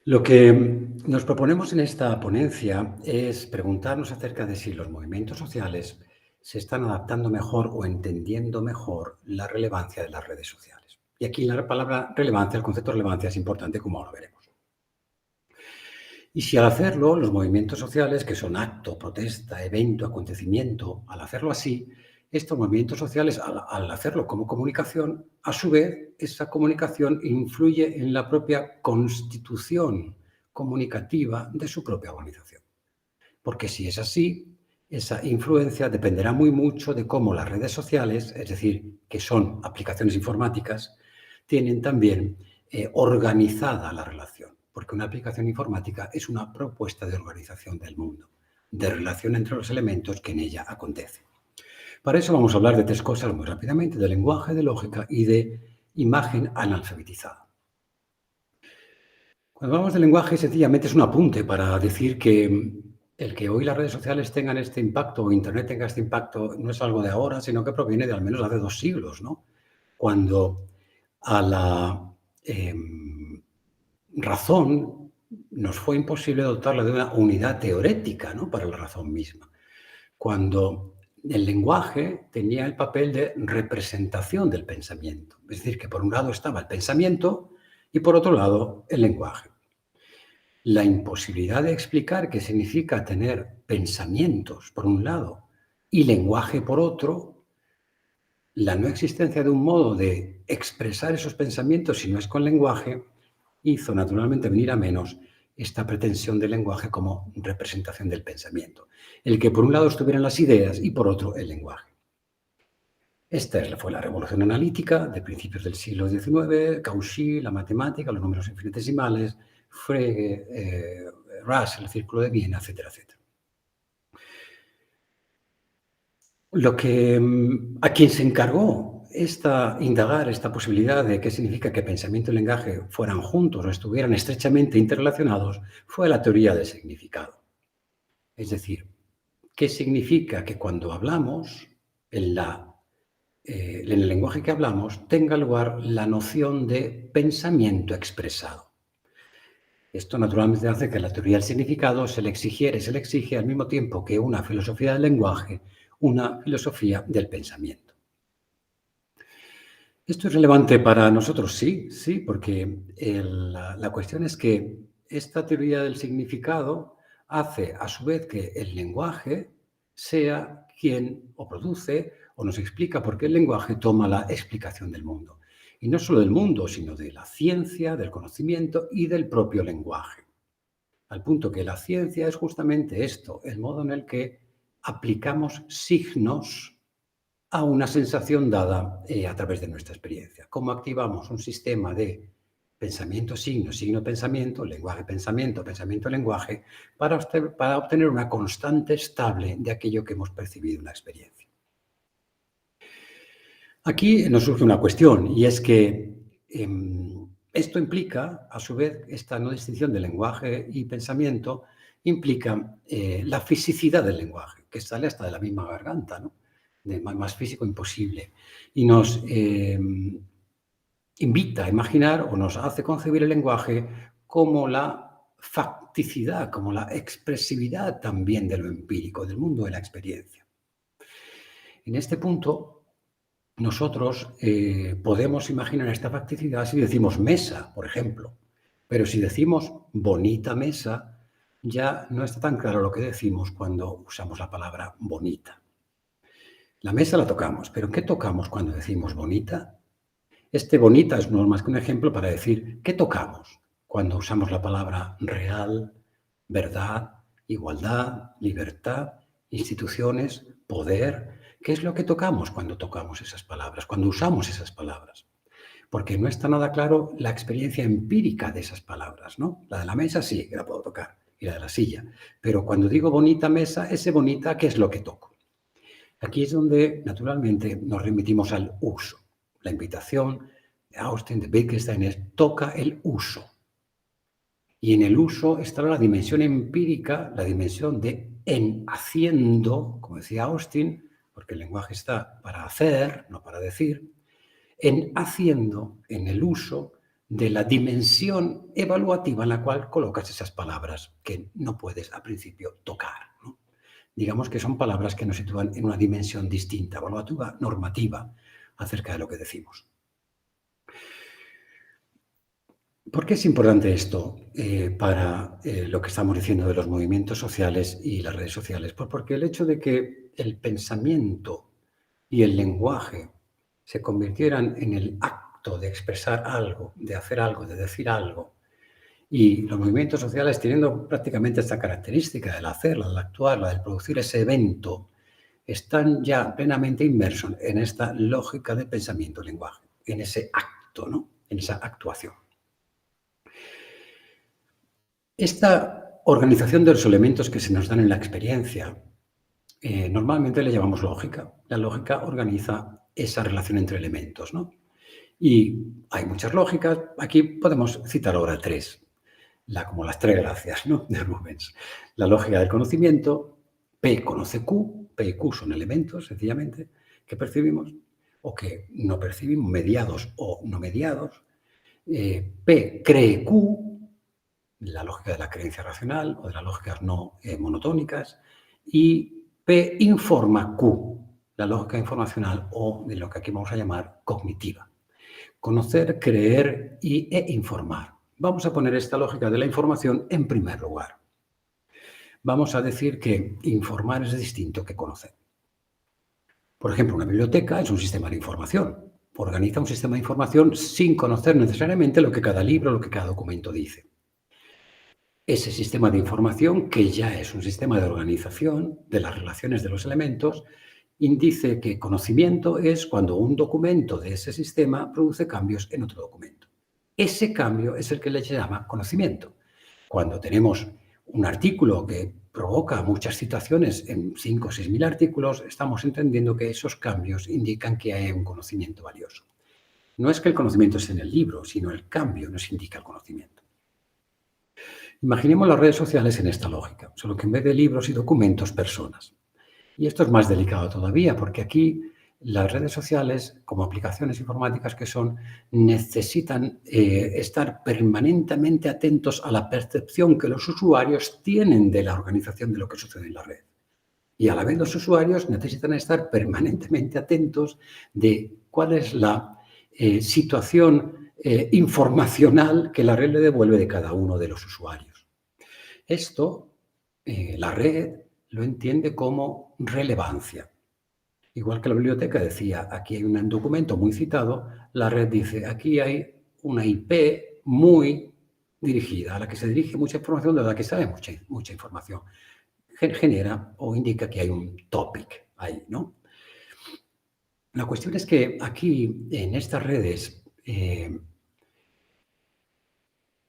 Lo que nos proponemos en esta ponencia es preguntarnos acerca de si los movimientos sociales se están adaptando mejor o entendiendo mejor la relevancia de las redes sociales. Y aquí la palabra relevancia, el concepto de relevancia es importante, como ahora veremos. Y si al hacerlo, los movimientos sociales, que son acto, protesta, evento, acontecimiento, al hacerlo así, estos movimientos sociales, al hacerlo como comunicación, a su vez, esa comunicación influye en la propia constitución comunicativa de su propia organización. Porque si es así, esa influencia dependerá muy mucho de cómo las redes sociales, es decir, que son aplicaciones informáticas, tienen también organizada la relación. Porque una aplicación informática es una propuesta de organización del mundo, de relación entre los elementos que en ella acontecen. Para eso vamos a hablar de tres cosas muy rápidamente: de lenguaje, de lógica y de imagen analfabetizada. Cuando hablamos de lenguaje, sencillamente es un apunte para decir que el que hoy las redes sociales tengan este impacto o Internet tenga este impacto no es algo de ahora, sino que proviene de al menos hace 2 siglos, ¿no? Cuando a la razón nos fue imposible dotarla de una unidad teorética, ¿no?, para la razón misma. Cuando el lenguaje tenía el papel de representación del pensamiento. Es decir, que por un lado estaba el pensamiento y por otro lado el lenguaje. La imposibilidad de explicar qué significa tener pensamientos por un lado y lenguaje por otro, la no existencia de un modo de expresar esos pensamientos si no es con lenguaje, hizo naturalmente venir a menos esta pretensión del lenguaje como representación del pensamiento. El que por un lado estuvieran las ideas y por otro el lenguaje. Esta fue la revolución analítica de principios del siglo XIX, Cauchy, la matemática, los números infinitesimales, Frege, Russell, el círculo de Viena, etcétera, etcétera. A quien se encargó indagar esta posibilidad de qué significa que pensamiento y lenguaje fueran juntos o estuvieran estrechamente interrelacionados fue la teoría del significado. Es decir, ¿qué significa que cuando hablamos, en el lenguaje que hablamos, tenga lugar la noción de pensamiento expresado? Esto naturalmente hace que la teoría del significado se le exige al mismo tiempo que una filosofía del lenguaje, una filosofía del pensamiento. ¿Esto es relevante para nosotros? Sí, porque la cuestión es que esta teoría del significado hace a su vez que el lenguaje sea quien o produce o nos explica por qué el lenguaje toma la explicación del mundo. Y no solo del mundo, sino de la ciencia, del conocimiento y del propio lenguaje. Al punto que la ciencia es justamente esto, el modo en el que aplicamos signos a una sensación dada a través de nuestra experiencia. Cómo activamos un sistema de pensamiento-signo, signo-pensamiento, lenguaje-pensamiento, pensamiento-lenguaje, para obtener una constante estable de aquello que hemos percibido en la experiencia. Aquí nos surge una cuestión, y es que esto implica, a su vez, esta no distinción de lenguaje y pensamiento, implica la fisicidad del lenguaje, que sale hasta de la misma garganta, ¿no? Más físico imposible. Y nos invita a imaginar o nos hace concebir el lenguaje como la facticidad, como la expresividad también de lo empírico, del mundo de la experiencia. En este punto, nosotros podemos imaginar esta facticidad si decimos mesa, por ejemplo. Pero si decimos bonita mesa, ya no está tan claro lo que decimos cuando usamos la palabra bonita. La mesa la tocamos, pero ¿qué tocamos cuando decimos bonita? Este bonita es no más que un ejemplo para decir qué tocamos cuando usamos la palabra real, verdad, igualdad, libertad, instituciones, poder. ¿Qué es lo que tocamos cuando tocamos esas palabras, cuando usamos esas palabras? Porque no está nada claro la experiencia empírica de esas palabras, ¿no? La de la mesa sí, que la puedo tocar, y la de la silla. Pero cuando digo bonita mesa, ese bonita, ¿qué es lo que toco? Aquí es donde, naturalmente, nos remitimos al uso. La invitación de Austin, de Wittgenstein, es toca el uso. Y en el uso está la dimensión empírica, la dimensión de en haciendo, como decía Austin, porque el lenguaje está para hacer, no para decir, en haciendo, en el uso, de la dimensión evaluativa en la cual colocas esas palabras que no puedes al principio tocar, ¿no? Digamos que son palabras que nos sitúan en una dimensión distinta, evaluativa, normativa, acerca de lo que decimos. ¿Por qué es importante esto para lo que estamos diciendo de los movimientos sociales y las redes sociales? Pues porque el hecho de que el pensamiento y el lenguaje se convirtieran en el acto de expresar algo, de hacer algo, de decir algo, y los movimientos sociales teniendo prácticamente esta característica del hacer, la del actuar, la del producir ese evento, están ya plenamente inmersos en esta lógica de pensamiento y lenguaje, en ese acto, ¿no? En esa actuación. Esta organización de los elementos que se nos dan en la experiencia, normalmente le llamamos lógica. La lógica organiza esa relación entre elementos, ¿no? Y hay muchas lógicas. Aquí podemos citar ahora tres, como las tres gracias, ¿no?, de Rubens. La lógica del conocimiento, P conoce Q, P y Q son elementos, sencillamente, que percibimos o que no percibimos, mediados o no mediados. P cree Q, la lógica de la creencia racional o de las lógicas no monotónicas, y P informa Q, la lógica informacional o de lo que aquí vamos a llamar cognitiva. Conocer, creer e informar. Vamos a poner esta lógica de la información en primer lugar. Vamos a decir que informar es distinto que conocer. Por ejemplo, una biblioteca es un sistema de información. Organiza un sistema de información sin conocer necesariamente lo que cada libro, lo que cada documento dice. Ese sistema de información, que ya es un sistema de organización de las relaciones de los elementos, indica que conocimiento es cuando un documento de ese sistema produce cambios en otro documento. Ese cambio es el que le llama conocimiento. Cuando tenemos un artículo que provoca muchas citaciones en 5 o 6 mil artículos, estamos entendiendo que esos cambios indican que hay un conocimiento valioso. No es que el conocimiento esté en el libro, sino el cambio nos indica el conocimiento. Imaginemos las redes sociales en esta lógica, solo que en vez de libros y documentos, personas. Y esto es más delicado todavía, porque aquí las redes sociales, como aplicaciones informáticas que son, necesitan estar permanentemente atentos a la percepción que los usuarios tienen de la organización de lo que sucede en la red. Y a la vez los usuarios necesitan estar permanentemente atentos de cuál es la situación informacional que la red le devuelve de cada uno de los usuarios. Esto, la red lo entiende como relevancia. Igual que la biblioteca decía, aquí hay un documento muy citado, la red dice, aquí hay una IP muy dirigida, a la que se dirige mucha información, de la que sale mucha información. Genera o indica que hay un topic ahí, ¿no? La cuestión es que aquí, en estas redes,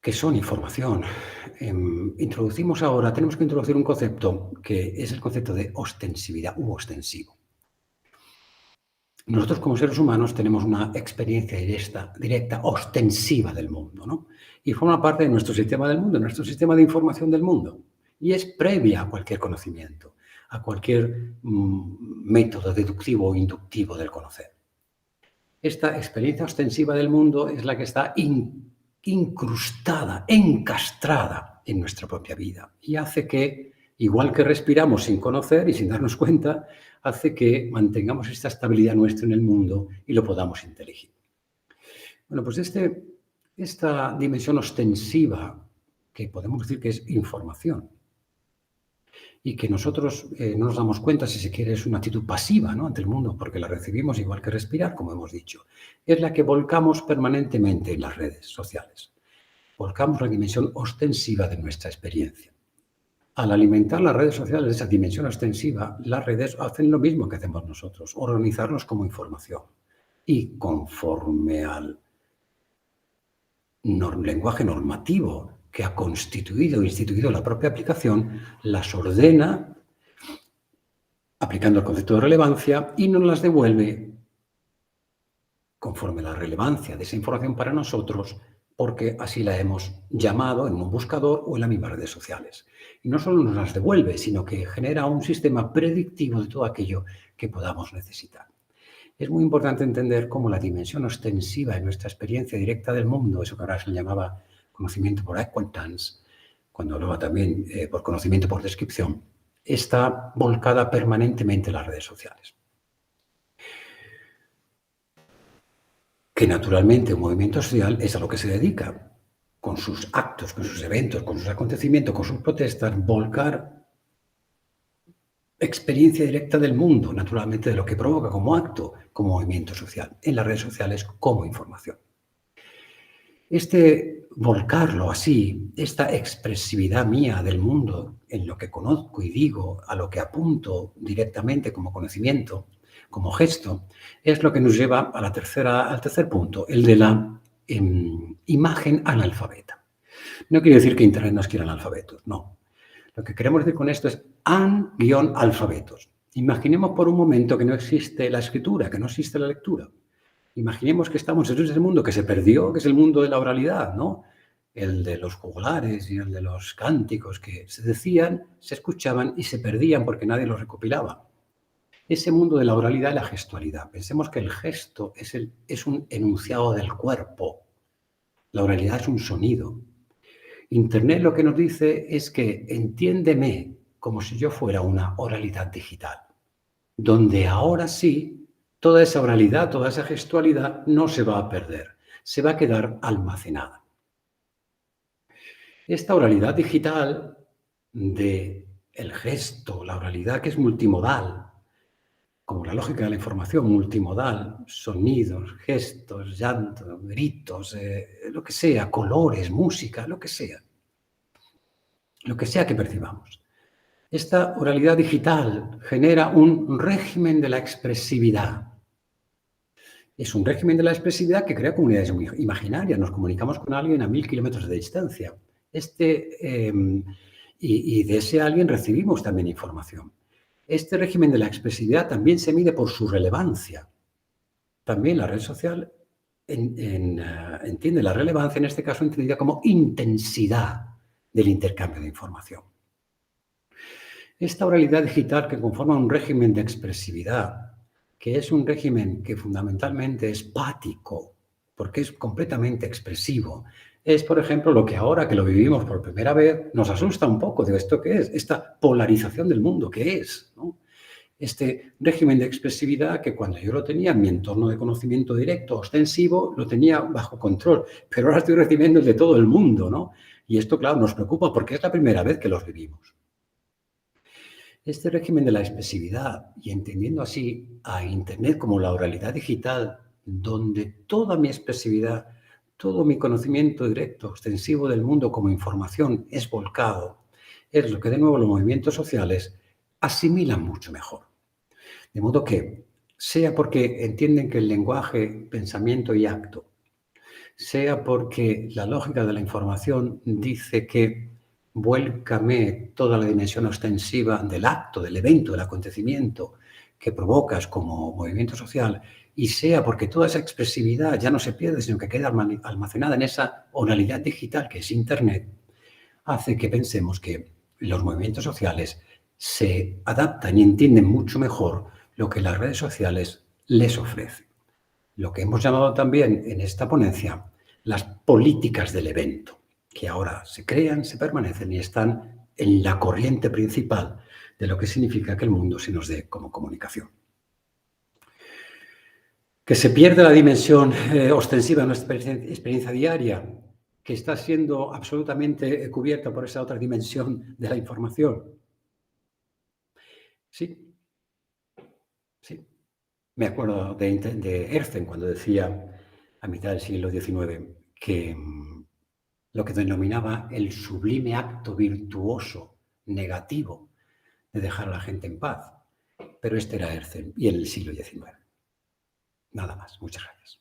que son información, tenemos que introducir un concepto que es el concepto de ostensividad u ostensivo. Nosotros como seres humanos tenemos una experiencia directa, ostensiva del mundo, ¿no? Y forma parte de nuestro sistema del mundo, nuestro sistema de información del mundo. Y es previa a cualquier conocimiento, a cualquier método deductivo o inductivo del conocer. Esta experiencia ostensiva del mundo es la que está incrustada, encastrada en nuestra propia vida y hace que, igual que respiramos sin conocer y sin darnos cuenta, hace que mantengamos esta estabilidad nuestra en el mundo y lo podamos inteligir. Bueno, pues esta dimensión ostensiva, que podemos decir que es información, y que nosotros no nos damos cuenta, si se quiere, es una actitud pasiva, ¿no?, ante el mundo, porque la recibimos igual que respirar, como hemos dicho. Es la que volcamos permanentemente en las redes sociales. Volcamos la dimensión ostensiva de nuestra experiencia. Al alimentar las redes sociales esa dimensión ostensiva, las redes hacen lo mismo que hacemos nosotros, organizarnos como información. Y conforme al lenguaje normativo que ha constituido e instituido la propia aplicación, las ordena aplicando el concepto de relevancia y nos las devuelve conforme a la relevancia de esa información para nosotros, porque así la hemos llamado en un buscador o en las mismas redes sociales. Y no solo nos las devuelve, sino que genera un sistema predictivo de todo aquello que podamos necesitar. Es muy importante entender cómo la dimensión ostensiva de nuestra experiencia directa del mundo, eso que ahora se le llamaba conocimiento por acquaintance, cuando hablaba también por conocimiento por descripción, está volcada permanentemente en las redes sociales. Que naturalmente un movimiento social es a lo que se dedica, con sus actos, con sus eventos, con sus acontecimientos, con sus protestas, volcar experiencia directa del mundo, naturalmente de lo que provoca como acto, como movimiento social, en las redes sociales como información. Este volcarlo así, esta expresividad mía del mundo, en lo que conozco y digo, a lo que apunto directamente como conocimiento, como gesto, es lo que nos lleva a al tercer punto, el de la imagen analfabeta. No quiere decir que Internet nos quiera analfabetos, no. Lo que queremos decir con esto es an-alfabetos. Imaginemos por un momento que no existe la escritura, que no existe la lectura. Imaginemos que estamos en ese mundo que se perdió, que es el mundo de la oralidad, ¿no? El de los juglares y el de los cánticos que se decían, se escuchaban y se perdían porque nadie los recopilaba. Ese mundo de la oralidad y la gestualidad. Pensemos que el gesto es un enunciado del cuerpo. La oralidad es un sonido. Internet lo que nos dice es que entiéndeme como si yo fuera una oralidad digital, donde ahora sí, toda esa oralidad, toda esa gestualidad no se va a perder, se va a quedar almacenada. Esta oralidad digital de el gesto, la oralidad que es multimodal, como la lógica de la información multimodal, sonidos, gestos, llantos, gritos, lo que sea, colores, música, lo que sea que percibamos. Esta oralidad digital genera un régimen de la expresividad. Es un régimen de la expresividad que crea comunidades imaginarias. Nos comunicamos con alguien a 1000 kilómetros de distancia. Y de ese alguien recibimos también información. Este régimen de la expresividad también se mide por su relevancia. También la red social entiende la relevancia, en este caso entendida como intensidad del intercambio de información. Esta oralidad digital que conforma un régimen de expresividad, que es un régimen que fundamentalmente es pático, porque es completamente expresivo, es, por ejemplo, lo que ahora que lo vivimos por primera vez nos asusta un poco de esto que es, esta polarización del mundo que es, ¿no? Este régimen de expresividad que cuando yo lo tenía en mi entorno de conocimiento directo, ostensivo, lo tenía bajo control, pero ahora estoy recibiendo el de todo el mundo, ¿no? Y esto, claro, nos preocupa porque es la primera vez que los vivimos. Este régimen de la expresividad y entendiendo así a Internet como la oralidad digital, donde toda mi expresividad, todo mi conocimiento directo, extensivo del mundo como información es volcado, es lo que de nuevo los movimientos sociales asimilan mucho mejor. De modo que, sea porque entienden que el lenguaje, pensamiento y acto, sea porque la lógica de la información dice que vuélcame toda la dimensión ostensiva del acto, del evento, del acontecimiento que provocas como movimiento social, y sea porque toda esa expresividad ya no se pierde, sino que queda almacenada en esa oralidad digital que es Internet, hace que pensemos que los movimientos sociales se adaptan y entienden mucho mejor lo que las redes sociales les ofrecen. Lo que hemos llamado también en esta ponencia las políticas del evento, que ahora se crean, se permanecen y están en la corriente principal de lo que significa que el mundo se nos dé como comunicación. Que se pierde la dimensión ostensiva de nuestra experiencia diaria, que está siendo absolutamente cubierta por esa otra dimensión de la información. Sí, sí. Me acuerdo de Herzen cuando decía a mitad del siglo XIX que lo que denominaba el sublime acto virtuoso negativo de dejar a la gente en paz. Pero este era Herzen y en el siglo XIX. Nada más. Muchas gracias.